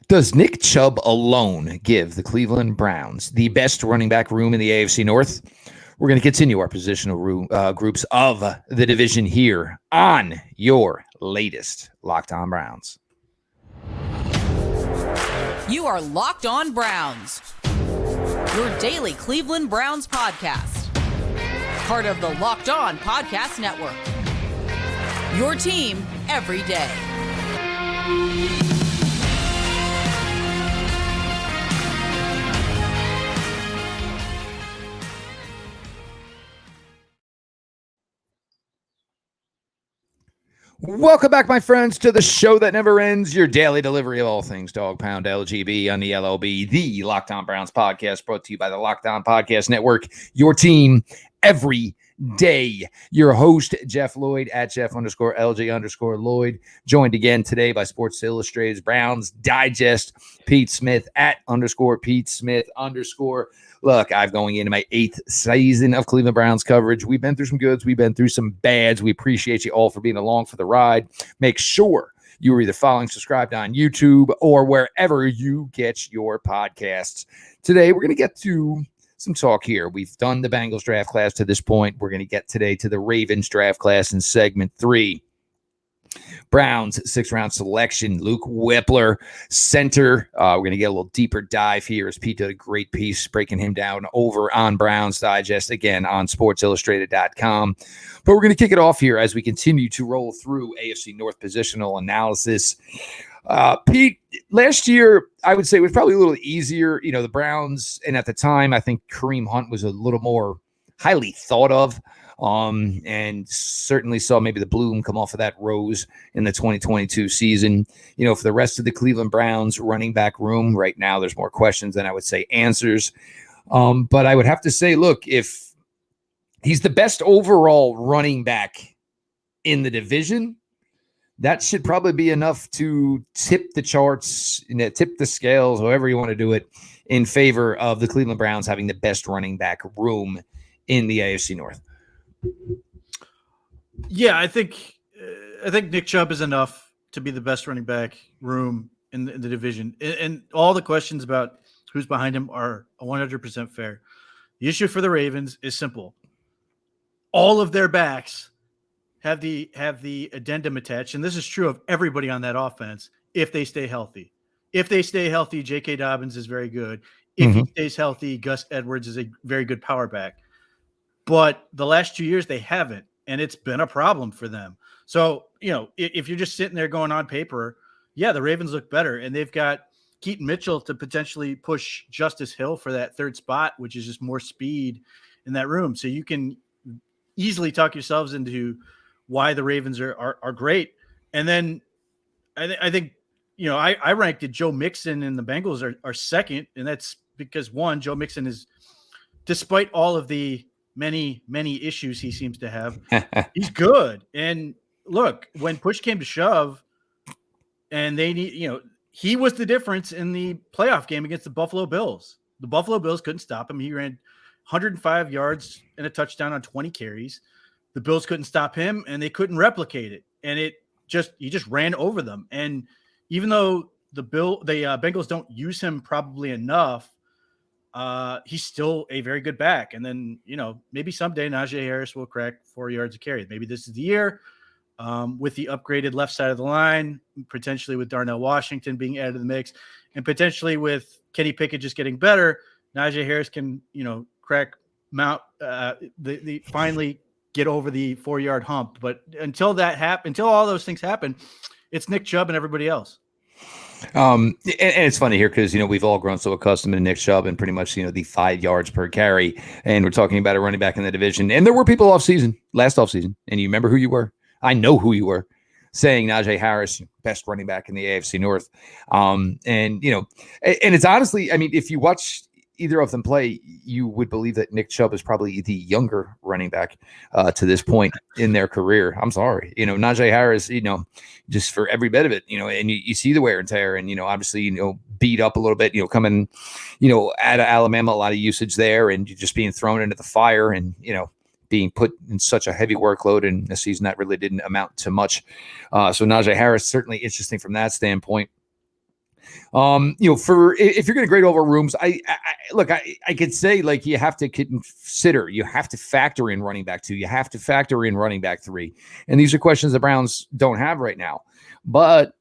Does Nick Chubb alone give the Cleveland Browns the best running back room in the AFC North? We're going to continue our positional groups of the division here on your latest Locked On Browns. You are Locked On Browns, your daily Cleveland Browns podcast. Part of the Locked On Podcast Network. Your team every day. Welcome back, my friends, to the show that never ends, your daily delivery of all things Dog Pound LGB on the LOB, the Locked On Browns podcast, brought to you by the Locked On Podcast Network, your team every day. Your host, Jeff Lloyd, at Jeff_LG_Lloyd, joined again today by Sports Illustrated's Browns Digest, Pete Smith, at _Pete Smith_. Look, I'm going into my 8th season of Cleveland Browns coverage. We've been through some goods. We've been through some bads. We appreciate you all for being along for the ride. Make sure you are either following, subscribed on YouTube, or wherever you get your podcasts. Today, we're going to get to some talk here. We've done the Bengals draft class to this point. We're going to get today to the Ravens draft class in segment 3. Browns 6th-round selection, Luke Wypler, center. We're going to get a little deeper dive here as Pete did a great piece breaking him down over on Browns Digest, again, on sportsillustrated.com. But we're going to kick it off here as we continue to roll through AFC North positional analysis. Pete, last year, I would say it was probably a little easier. You know, the Browns, and at the time, I think Kareem Hunt was a little more highly thought of. And certainly saw maybe the bloom come off of that rose in the 2022 season. You know, for the rest of the Cleveland Browns running back room right now, there's more questions than I would say answers. But I would have to say, look, if he's the best overall running back in the division, that should probably be enough to tip the charts, tip the scales, however you want to do it, in favor of the Cleveland Browns having the best running back room in the AFC North. Yeah, I think Nick Chubb is enough to be the best running back room in the division. And all the questions about who's behind him are 100% fair. The issue for the Ravens is simple. All of their backs have the addendum attached, and this is true of everybody on that offense, if they stay healthy. If they stay healthy, J.K. Dobbins is very good. If he stays healthy, Gus Edwards is a very good power back. But the last 2 years, they haven't, and it's been a problem for them. So, you know, if you're just sitting there going on paper, yeah, the Ravens look better, and they've got Keaton Mitchell to potentially push Justice Hill for that third spot, which is just more speed in that room. So you can easily talk yourselves into why the Ravens are great. And then I think, you know, I ranked it Joe Mixon and the Bengals are second, and that's because, one, Joe Mixon is, despite all of the many issues he seems to have, he's good. And look, when push came to shove and they need, you know, he was the difference in the playoff game against the Buffalo Bills. The Buffalo Bills couldn't stop him. He ran 105 yards and a touchdown on 20 carries. The Bills couldn't stop him, and they couldn't replicate it. And he just ran over them. And even though the Bengals don't use him probably enough, he's still a very good back. And then, you know, maybe someday Najee Harris will crack 4 yards a carry. Maybe this is the year, with the upgraded left side of the line, potentially with Darnell Washington being added to the mix, and potentially with Kenny Pickett just getting better. Najee Harris can, you know, crack finally get over the 4 yard hump. But until all those things happen, it's Nick Chubb and everybody else. And it's funny here because, you know, we've all grown so accustomed to Nick Chubb and pretty much, you know, the 5 yards per carry. And we're talking about a running back in the division. And there were people last offseason. And you remember who you were? I know who you were, saying Najee Harris, best running back in the AFC North. And, you know, and it's honestly, I mean, if you watch either of them play, you would believe that Nick Chubb is probably the younger running back to this point in their career. I'm sorry. You know, Najee Harris, you know, just for every bit of it, you know, and you see the wear and tear and, you know, obviously, you know, beat up a little bit, you know, coming, you know, out of Alabama, a lot of usage there and just being thrown into the fire and, you know, being put in such a heavy workload in a season that really didn't amount to much. So Najee Harris, certainly interesting from that standpoint. For if you're going to grade over rooms, I could say like you have to consider, you have to factor in running back 2, you have to factor in running back 3, and these are questions the Browns don't have right now. But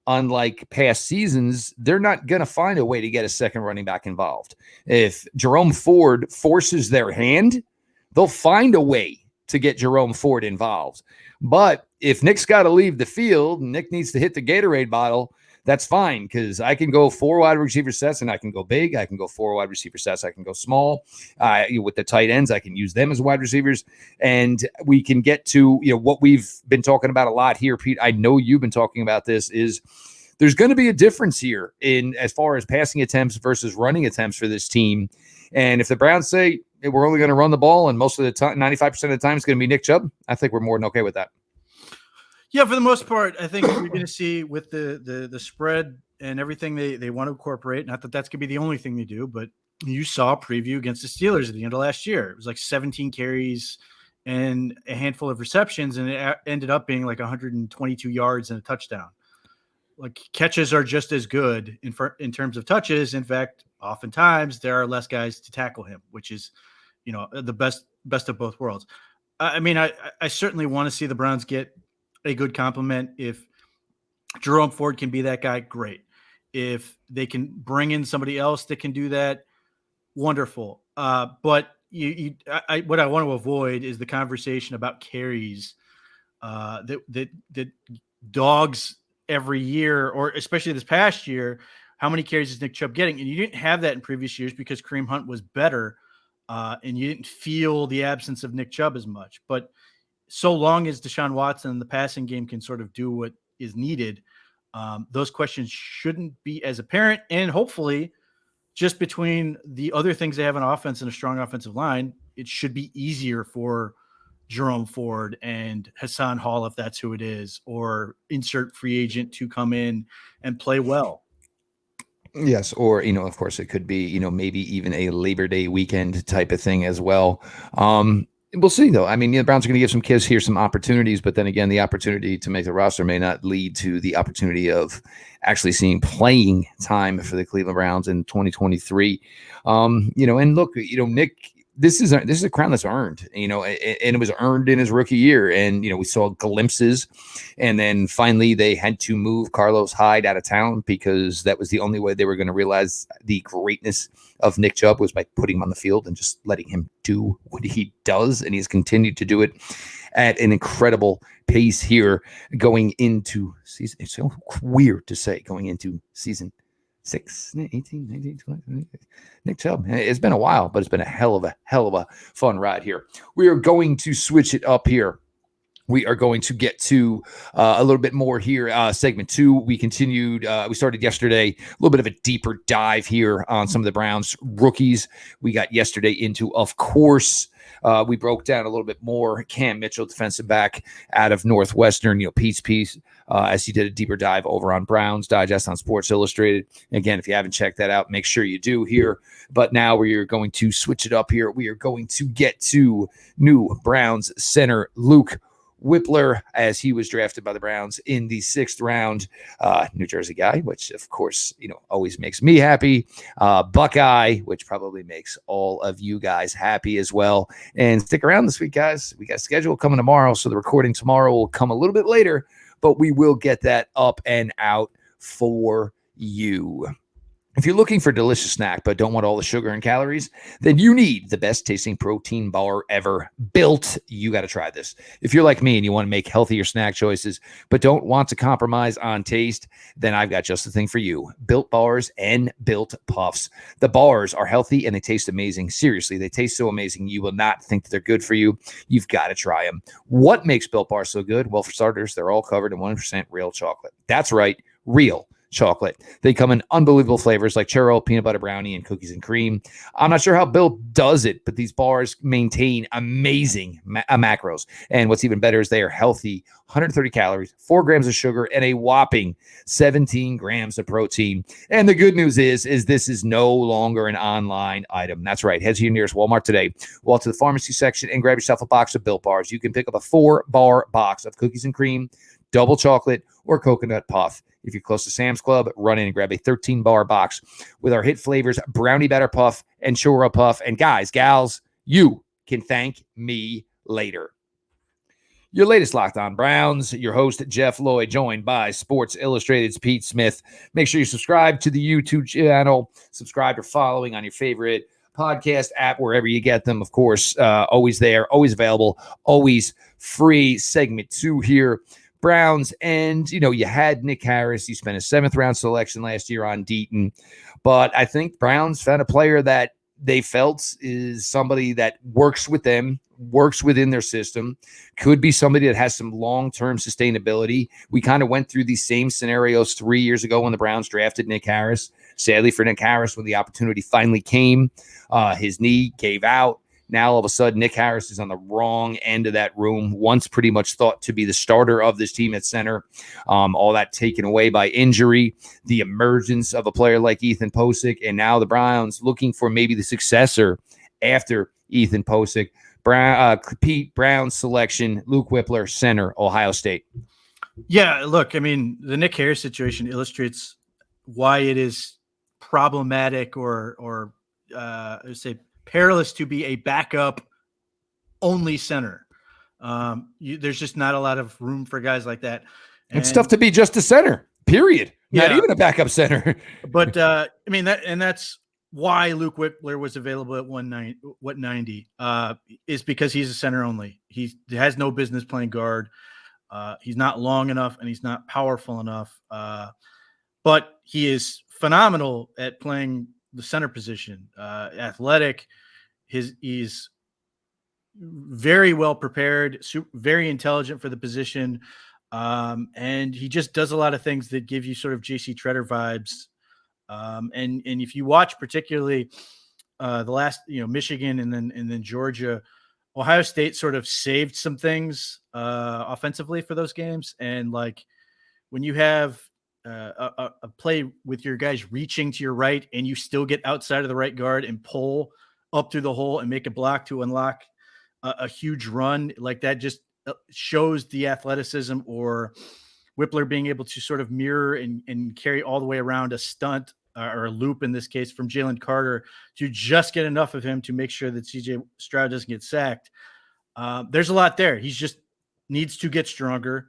unlike past seasons, they're not going to find a way to get a second running back involved. If Jerome Ford forces their hand, they'll find a way to get Jerome Ford involved. But if Nick's got to leave the field, Nick needs to hit the Gatorade bottle, that's fine, because I can go 4 wide receiver sets and I can go big. I can go 4 wide receiver sets. I can go small. With the tight ends, I can use them as wide receivers. And we can get to what we've been talking about a lot here, Pete. I know you've been talking about this, is there's going to be a difference here in as far as passing attempts versus running attempts for this team. And if the Browns say, hey, we're only going to run the ball and most of the time, 95% of the time, it's going to be Nick Chubb, I think we're more than okay with that. Yeah, for the most part, I think you're going to see with the spread and everything they want to incorporate, not that that's going to be the only thing they do, but you saw a preview against the Steelers at the end of last year. It was like 17 carries and a handful of receptions, and it ended up being like 122 yards and a touchdown. Like, catches are just as good in terms of touches. In fact, oftentimes there are less guys to tackle him, which is, the best of both worlds. I mean, I certainly want to see the Browns get a good compliment. If Jerome Ford can be that guy, great. If they can bring in somebody else that can do that, wonderful. But what I want to avoid is the conversation about carries that dogs every year, or especially this past year. How many carries is Nick Chubb getting? And you didn't have that in previous years because Kareem Hunt was better, and you didn't feel the absence of Nick Chubb as much. But so long as Deshaun Watson and the passing game can sort of do what is needed, those questions shouldn't be as apparent. And hopefully, just between the other things they have on offense and a strong offensive line, it should be easier for Jerome Ford and Hassan Hall, if that's who it is, or insert free agent, to come in and play well. Yes, or of course, it could be maybe even a Labor Day weekend type of thing as well. We'll see, though. I mean, the Browns are going to give some kids here some opportunities, but then again, the opportunity to make the roster may not lead to the opportunity of actually seeing playing time for the Cleveland Browns in 2023. And look, Nick, this is a crown that's earned, and it was earned in his rookie year. And, we saw glimpses, and then finally they had to move Carlos Hyde out of town because that was the only way they were going to realize the greatness of Nick Chubb, was by putting him on the field and just letting him do what he does. And he's continued to do it at an incredible pace here going into season. It's so weird to say going into season 6, 18, 19, 20. Nick Chubb. It's been a while, but it's been a hell of a fun ride here. We are going to switch it up here. We are going to get to a little bit more here. Segment 2, we continued. We started yesterday, a little bit of a deeper dive here on some of the Browns rookies. We got yesterday into, of course, we broke down a little bit more Cam Mitchell, defensive back out of Northwestern, Pete's piece, as he did a deeper dive over on Browns Digest on Sports Illustrated. Again, if you haven't checked that out, make sure you do here. But now we are going to switch it up here. We are going to get to new Browns center Luke Wypler, as he was drafted by the Browns in the 6th round. New Jersey guy, which of course, always makes me happy. Buckeye, which probably makes all of you guys happy as well. And stick around this week, guys. We got schedule coming tomorrow, so the recording tomorrow will come a little bit later, but we will get that up and out for you. If you're looking for a delicious snack but don't want all the sugar and calories, then you need the best tasting protein bar ever built. You got to try this. If you're like me and you want to make healthier snack choices but don't want to compromise on taste, then I've got just the thing for you. Built Bars and Built Puffs. The bars are healthy and they taste amazing. Seriously, they taste so amazing you will not think that they're good for you. You've got to try them. What makes Built Bars so good? Well, for starters, they're all covered in 100% real chocolate. That's right, real chocolate. They come in unbelievable flavors like churro, peanut butter brownie, and cookies and cream. I'm not sure how Built does it, but these bars maintain amazing macros. And what's even better is they are healthy, 130 calories, 4 grams of sugar, and a whopping 17 grams of protein. And the good news is this is no longer an online item. That's right. Head to your nearest Walmart today. Walk to the pharmacy section and grab yourself a box of Built Bars. You can pick up a 4-bar box of cookies and cream, double chocolate, or coconut puff. If you're close to Sam's Club, run in and grab a 13-bar box with our hit flavors, Brownie Batter Puff and Churro Puff. And guys, gals, you can thank me later. Your latest Locked On Browns, your host, Jeff Lloyd, joined by Sports Illustrated's Pete Smith. Make sure you subscribe to the YouTube channel, subscribe or following on your favorite podcast app, wherever you get them. Of course, always there, always available, always free. Segment 2 here. Browns, and, you had Nick Harris. You spent a 7th-round selection last year on Deaton. But I think Browns found a player that they felt is somebody that works with them, works within their system, could be somebody that has some long-term sustainability. We kind of went through these same scenarios 3 years ago when the Browns drafted Nick Harris. Sadly for Nick Harris, when the opportunity finally came, his knee gave out. Now, all of a sudden, Nick Harris is on the wrong end of that room, once pretty much thought to be the starter of this team at center. All that taken away by injury, the emergence of a player like Ethan Posick, and now the Browns looking for maybe the successor after Ethan Posick. Pete Brown's selection, Luke Wypler, center, Ohio State. Yeah, look, I mean, the Nick Harris situation illustrates why it is problematic or say perilous to be a backup only center. There's just not a lot of room for guys like that. And it's tough to be just a center, period. Not Yeah. even a backup center. But I mean that's why Luke Wypler was available at 190 is because he's a center only. He has no business playing guard. He's not long enough and he's not powerful enough. But he is phenomenal at playing the center position. Athletic. He's very well prepared, very intelligent for the position. And he just does a lot of things that give you sort of JC Tretter vibes. And if you watch particularly the last, Michigan and then Georgia, Ohio State sort of saved some things offensively for those games. And like when you have a play with your guys reaching to your right and you still get outside of the right guard and pull up through the hole and make a block to unlock a huge run, like that just shows the athleticism, or Wypler being able to sort of mirror and carry all the way around a stunt or a loop in this case from Jalen Carter to just get enough of him to make sure that CJ Stroud doesn't get sacked. There's a lot there. He just needs to get stronger.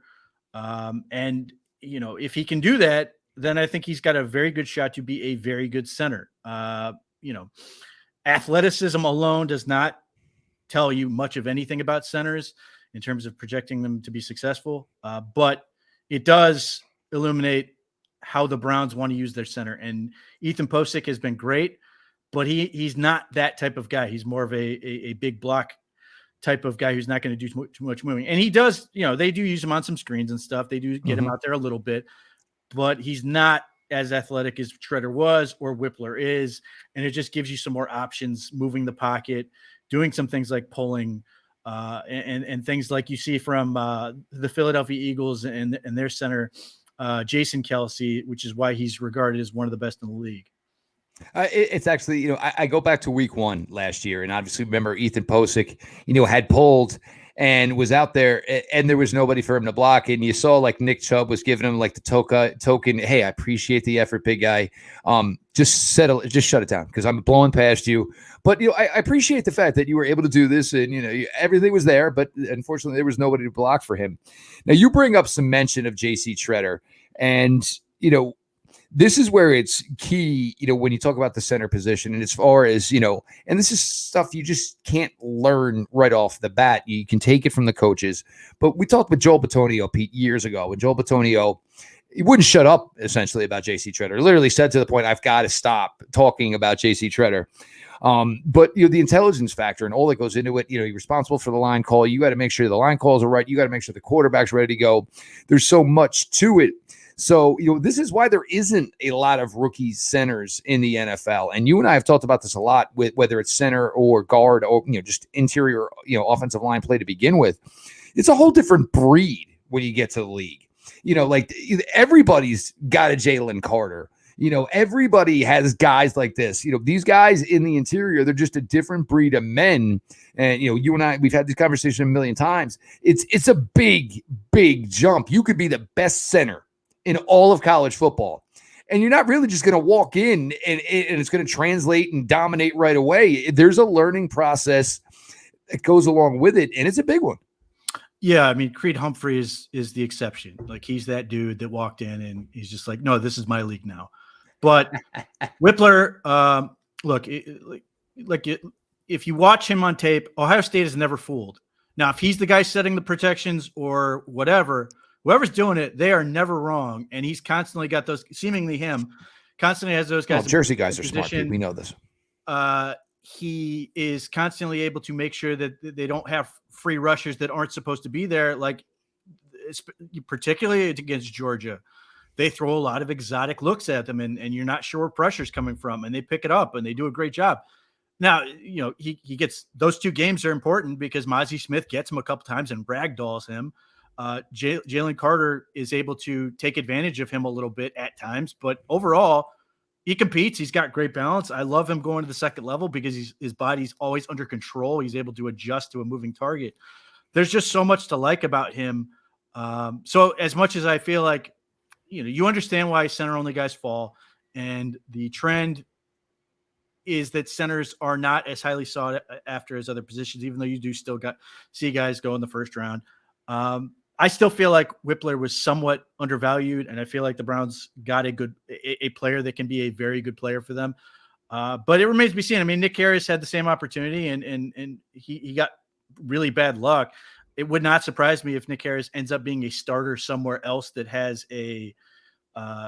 And if he can do that, then I think he's got a very good shot to be a very good center. Athleticism alone does not tell you much of anything about centers in terms of projecting them to be successful. But it does illuminate how the Browns want to use their center. And Ethan Posick has been great, but he's not that type of guy. He's more of a big block type of guy who's not going to do too much moving. And he does, they do use him on some screens and stuff. They do get him out there a little bit, but he's not as athletic as Tretter was or Wypler is. And it just gives you some more options, moving the pocket, doing some things like pulling, and things like you see from the Philadelphia Eagles and their center, Jason Kelsey, which is why he's regarded as one of the best in the league. It's actually, I go back to week 1 last year, and obviously remember Ethan Posick, had pulled and was out there, and there was nobody for him to block. And you saw like Nick Chubb was giving him like the token. Hey, I appreciate the effort, big guy. Just shut it down because I'm blowing past you. But I appreciate the fact that you were able to do this, and everything was there, but unfortunately there was nobody to block for him. Now you bring up some mention of JC Tretter, and this is where it's key, when you talk about the center position, and as far as, and this is stuff you just can't learn right off the bat. You can take it from the coaches, but we talked with Joel Bitonio, Pete, years ago, and Joel Bitonio, he wouldn't shut up essentially about JC Tretter. Literally said to the point, I've got to stop talking about JC Tretter. But the intelligence factor and all that goes into it, you're responsible for the line call. You got to make sure the line calls are right. You got to make sure the quarterback's ready to go. There's so much to it. So, this is why there isn't a lot of rookie centers in the NFL. And you and I have talked about this a lot, with whether it's center or guard or, just interior, offensive line play to begin with. It's a whole different breed when you get to the league. Like everybody's got a Jalen Carter. Everybody has guys like this. These guys in the interior, they're just a different breed of men. And, you and I, we've had this conversation a million times. It's a big, big jump. You could be the best center in all of college football. And you're not really just going to walk in and it's going to translate and dominate right away. There's a learning process that goes along with it, and it's a big one. Yeah, I mean, Creed Humphrey is the exception. Like, he's that dude that walked in and he's just like, no, this is my league now. But Wypler, look, if you watch him on tape, Ohio State is never fooled. Now, if he's the guy setting the protections or whatever, whoever's doing it, they are never wrong. And he's constantly got those, seemingly him, constantly has those guys. Well, Jersey guys are smart. We know this. He is constantly able to make sure that they don't have free rushers that aren't supposed to be there. Like, particularly against Georgia, they throw a lot of exotic looks at them, and you're not sure where pressure's coming from, and they pick it up and they do a great job. Now, he gets, those 2 games are important because Mozzie Smith gets him a couple times and ragdolls him. Jalen Carter is able to take advantage of him a little bit at times, but overall, he competes. He's got great balance. I love him going to the second level because his body's always under control. He's able to adjust to a moving target. There's just so much to like about him. So as much as I feel like, you understand why center-only guys fall, and the trend is that centers are not as highly sought after as other positions, even though you do still see guys go in the first round. I still feel like Wypler was somewhat undervalued, and I feel like the Browns got a player that can be a very good player for them. But it remains to be seen. I mean, Nick Harris had the same opportunity, and he got really bad luck. It would not surprise me if Nick Harris ends up being a starter somewhere else that has a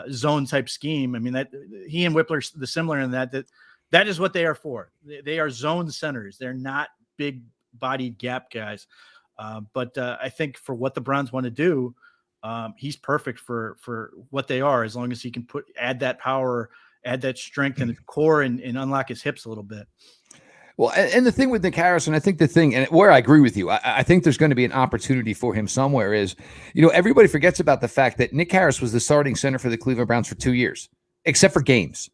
zone type scheme. I mean, that he and Wypler are similar in that is what they are for. They are zone centers. They're not big bodied gap guys. But I think for what the Browns want to do, he's perfect for what they are, as long as he can add that power, add that strength in his core and unlock his hips a little bit. Well, and the thing with Nick Harris, and I think the thing, and where I agree with you, I think there's going to be an opportunity for him somewhere is, everybody forgets about the fact that Nick Harris was the starting center for the Cleveland Browns for 2 years, except for games.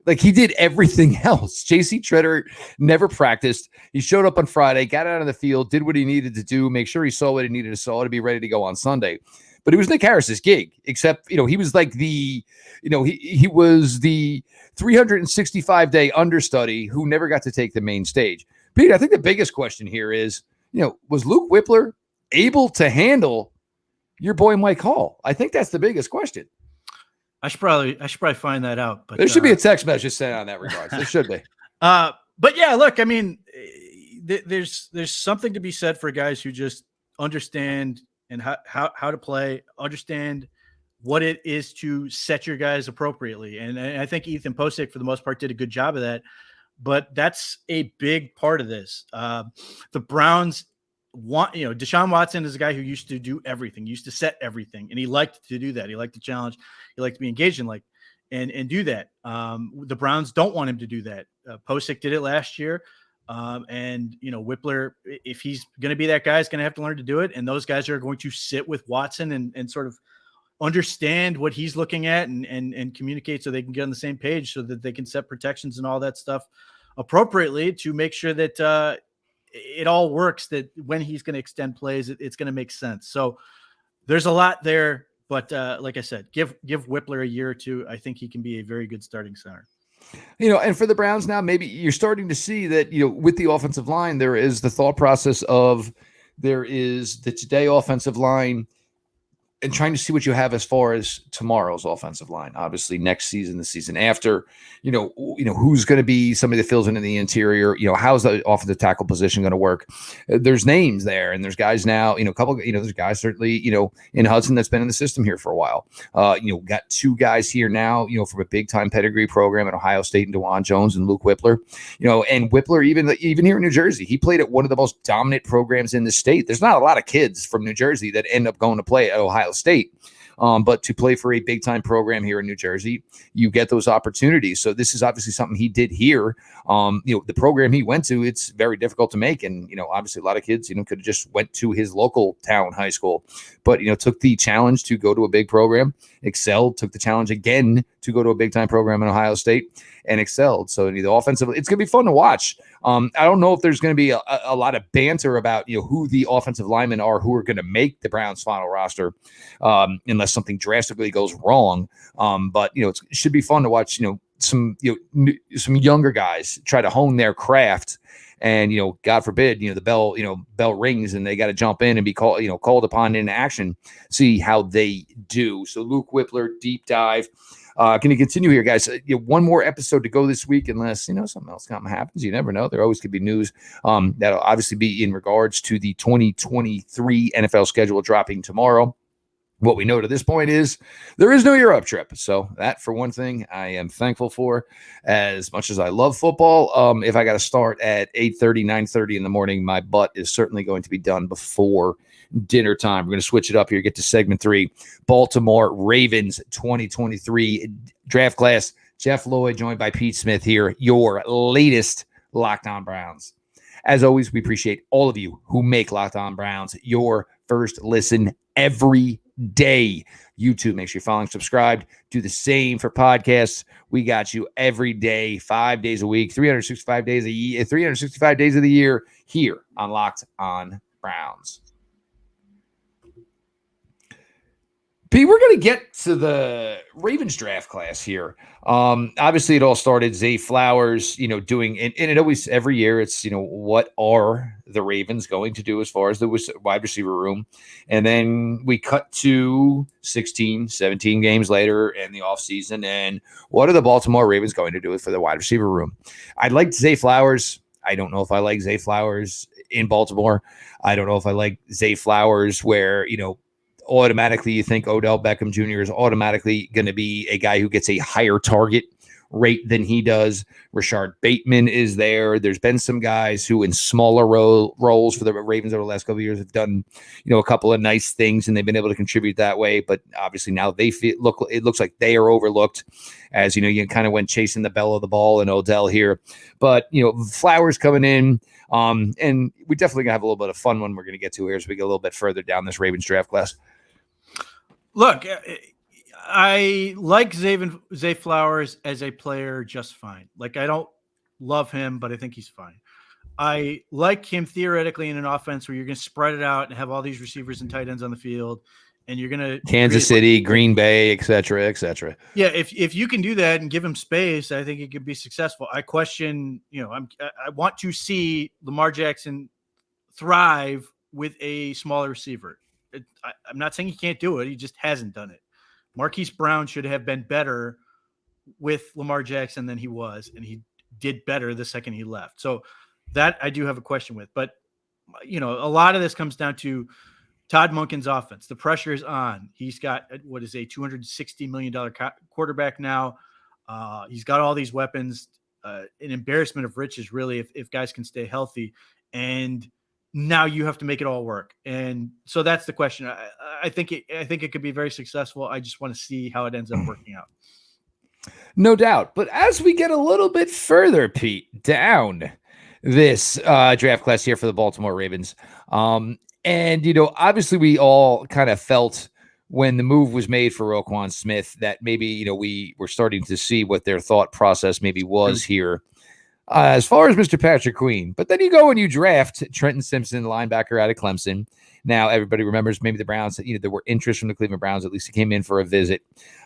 Like, he did everything else. J.C. Tretter never practiced. He showed up on Friday, got out of the field, did what he needed to do, make sure he saw what he needed to saw to be ready to go on Sunday. But it was Nick Harris's gig, except, he was like he was the 365-day understudy who never got to take the main stage. Pete, I think the biggest question here is, was Luke Wypler able to handle your boy Mike Hall? I think that's the biggest question. I should probably find that out. But there should be a text message sent on that regard. There should be. But yeah, look, I mean, there's something to be said for guys who just understand and how to play, understand what it is to set your guys appropriately. And I think Ethan Posick, for the most part, did a good job of that. But that's a big part of this. The Browns Deshaun Watson is a guy who used to do everything, used to set everything, and he liked to do that. He liked the challenge. He liked to be engaged in and do that. The Browns don't want him to do that. Posick did it last year. And Wypler, if he's going to be that guy, is going to have to learn to do it. And those guys are going to sit with Watson and sort of understand what he's looking at and communicate so they can get on the same page so that they can set protections and all that stuff appropriately to make sure that it all works, that when he's going to extend plays, it's going to make sense. So there's a lot there, but like I said, give Wypler a year or two. I think he can be a very good starting center. And for the Browns now, maybe you're starting to see that, with the offensive line, there is the thought process of there is the today offensive line and trying to see what you have as far as tomorrow's offensive line. Obviously, next season, the season after, who's going to be somebody that fills in the interior. How's the offensive tackle position going to work? There's names there, and there's guys now. There's guys certainly, in Hudson that's been in the system here for a while. Got 2 guys here now, from a big time pedigree program at Ohio State, and DeJuan Jones and Luke Wypler. And Wypler even here in New Jersey, he played at one of the most dominant programs in the state. There's not a lot of kids from New Jersey that end up going to play at Ohio State. But to play for a big time program here in New Jersey, you get those opportunities. So this is obviously something he did here. The program he went to, it's very difficult to make. And, obviously a lot of kids, could have just went to his local town high school, but, took the challenge to go to a big program, excelled, took the challenge again to go to a big time program in Ohio State. and excelled. So the offensive, it's going to be fun to watch. I don't know if there's going to be a lot of banter about who the offensive linemen are who are going to make the Browns' final roster, unless something drastically goes wrong. But it should be fun to watch. Some younger guys try to hone their craft, and God forbid the bell rings and they got to jump in and be called upon in action. See how they do. So Luke Wypler deep dive. Can you continue here, guys? One more episode to go this week, unless something else happens. You never know. There always could be news that'll obviously be in regards to the 2023 NFL schedule dropping tomorrow. What we know to this point is there is no Europe trip. So that, for one thing, I am thankful for. As much as I love football, if I got to start at 8:30, 9:30 in the morning, my butt is certainly going to be done before dinner time. We're going to switch it up here, get to segment 3. Baltimore Ravens 2023 draft class. Jeff Lloyd joined by Pete Smith here, your latest Locked On Browns. As always, we appreciate all of you who make Locked On Browns your first listen every day. YouTube, make sure you're following, subscribed. Do the same for podcasts. We got you every day, 5 days a week, 365 days a year, 365 days of the year here on Locked On Browns. Pete, we're going to get to the Ravens draft class here. Obviously, it all started Zay Flowers, doing, and it always, every year, it's, what are the Ravens going to do as far as the wide receiver room? And then we cut to 16, 17 games later in the offseason, and what are the Baltimore Ravens going to do for the wide receiver room? I liked Zay Flowers. I don't know if I like Zay Flowers in Baltimore. I don't know if I like Zay Flowers where, automatically you think Odell Beckham Jr. is automatically going to be a guy who gets a higher target rate than he does. Rashard Bateman is there. There's been some guys who in smaller roles for the Ravens over the last couple of years have done, a couple of nice things, and they've been able to contribute that way. But obviously now it looks like they are overlooked, as you kind of went chasing the bell of the ball and Odell here. But Flowers coming in, and we definitely gonna have a little bit of fun when we're going to get to here as we get a little bit further down this Ravens draft class. Look, I like Zay Flowers as a player just fine. Like, I don't love him, but I think he's fine. I like him theoretically in an offense where you're going to spread it out and have all these receivers and tight ends on the field, and you're going to Kansas City, Green Bay, et cetera, et cetera. Yeah, if you can do that and give him space, I think it could be successful. I question, I want to see Lamar Jackson thrive with a smaller receiver. I'm not saying he can't do it. He just hasn't done it. Marquise Brown should have been better with Lamar Jackson than he was, and he did better the second he left. So that I do have a question with. But, a lot of this comes down to Todd Monken's offense. The pressure is on. He's got, what is a $260 million quarterback now. He's got all these weapons, an embarrassment of riches, really, if guys can stay healthy. And now you have to make it all work. And so that's the question. I think it could be very successful. I just want to see how it ends up working out. No doubt. But as we get a little bit further, Pete, down this draft class here for the Baltimore Ravens, and, obviously we all kind of felt when the move was made for Roquan Smith that maybe, we were starting to see what their thought process maybe was here. As far as Mr. Patrick Queen. But then you go and you draft Trenton Simpson, linebacker out of Clemson. Now, everybody remembers maybe the Browns, there were interest from the Cleveland Browns. At least he came in for a visit.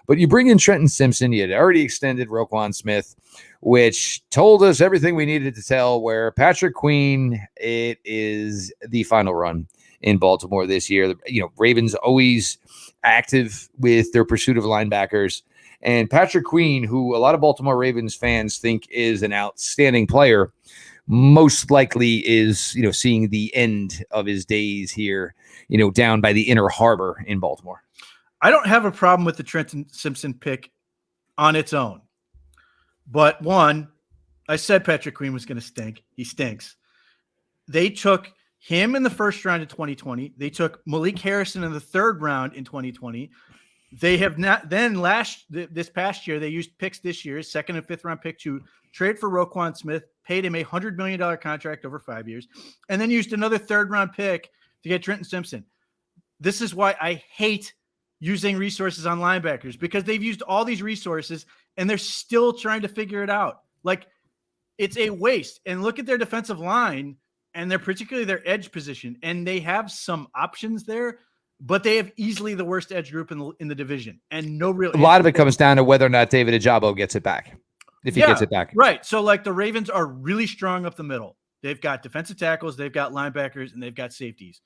But you bring in Trenton Simpson. You had already extended Roquan Smith, which told us everything we needed to tell, where Patrick Queen, it is the final run in Baltimore this year. Ravens always active with their pursuit of linebackers. And Patrick Queen, who a lot of Baltimore Ravens fans think is an outstanding player, most likely is, seeing the end of his days here, down by the Inner Harbor in Baltimore. I don't have a problem with the Trenton Simpson pick on its own. But one, I said Patrick Queen was going to stink. He stinks. They took him in the first round in 2020. They took Malik Harrison in the third round in 2020. They have not then this past year, they used picks this year, second and fifth round pick to trade for Roquan Smith, paid him a $100 million contract over 5 years, and then used another third round pick to get Trenton Simpson. This is why I hate using resources on linebackers, because they've used all these resources and they're still trying to figure it out. Like, it's a waste. And look at their defensive line, and they're particularly their edge position, and they have some options there, but they have easily the worst edge group in the division, and no real. A lot of it comes down to whether or not David Ajabo gets it back. If he gets it back. Right. So, like, the Ravens are really strong up the middle. They've got defensive tackles, they've got linebackers, and they've got safeties.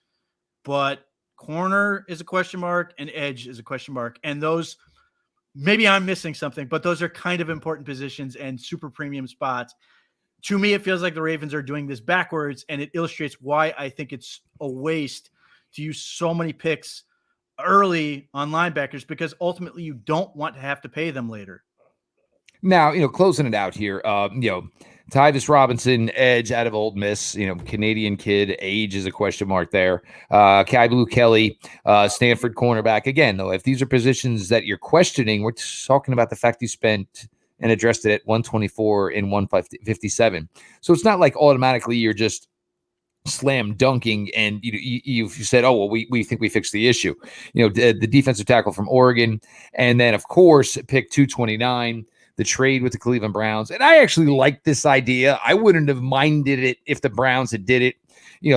But corner is a question mark, and edge is a question mark. And those, maybe I'm missing something, but those are kind of important positions and super premium spots. To me, it feels like the Ravens are doing this backwards, and it illustrates why I think it's a waste to use so many picks early on linebackers, because ultimately you don't want to have to pay them later. Now, closing it out here, Tyvis Robinson, edge out of Ole Miss, Canadian kid, age is a question mark there. Kai Blue Kelly, Stanford cornerback. Again, though, if these are positions that you're questioning, we're talking about the fact you spent and addressed it at 124 and 157. So it's not like automatically you're just slam dunking and you said, oh, well, we think we fixed the issue. The defensive tackle from Oregon, and then, of course, pick 229. The trade with the Cleveland Browns. And I actually like this idea. I wouldn't have minded it if the Browns had did it,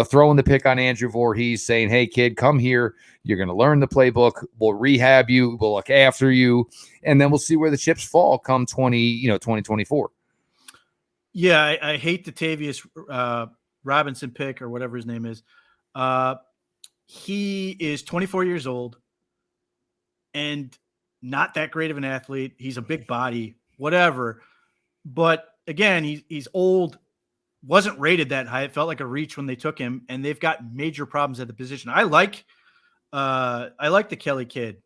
throwing the pick on Andrew Voorhees, saying, hey, kid, come here. You're going to learn the playbook. We'll rehab you. We'll look after you. And then we'll see where the chips fall come 2024. Yeah, I hate the Tavius Robinson pick, or whatever his name is. He is 24 years old and not that great of an athlete. He's a big body. Whatever. But again, he's old, wasn't rated that high. It felt like a reach when they took him, and they've got major problems at the position. I like the Kelly kid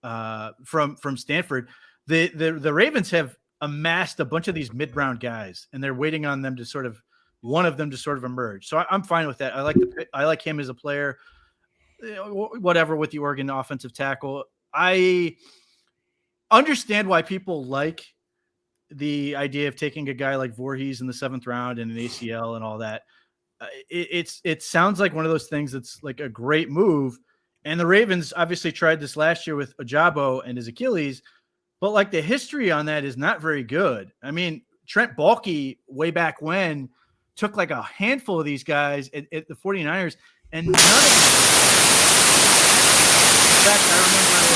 from Stanford. The Ravens have amassed a bunch of these mid-round guys, and they're waiting on them to one of them to emerge. So I'm fine with that. I like him as a player, whatever, with the Oregon offensive tackle. I understand why people like the idea of taking a guy like Voorhees in the 7th round and an ACL and all that. It sounds like one of those things that's like a great move. And the Ravens obviously tried this last year with Ajabo and his Achilles, but like the history on that is not very good. I mean, Trent Baalke way back when took like a handful of these guys at the 49ers, and none of them. In fact, I remember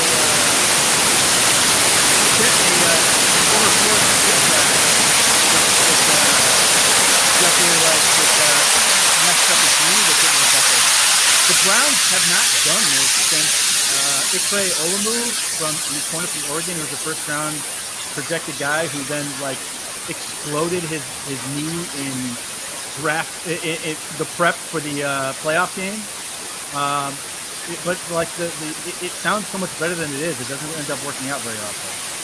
the Browns have not done this since Ikwe Olumu from the corner from Oregon, who was a first-round projected guy who then exploded his knee in the prep for the playoff game. But it sounds so much better than it is. It doesn't end up working out very often.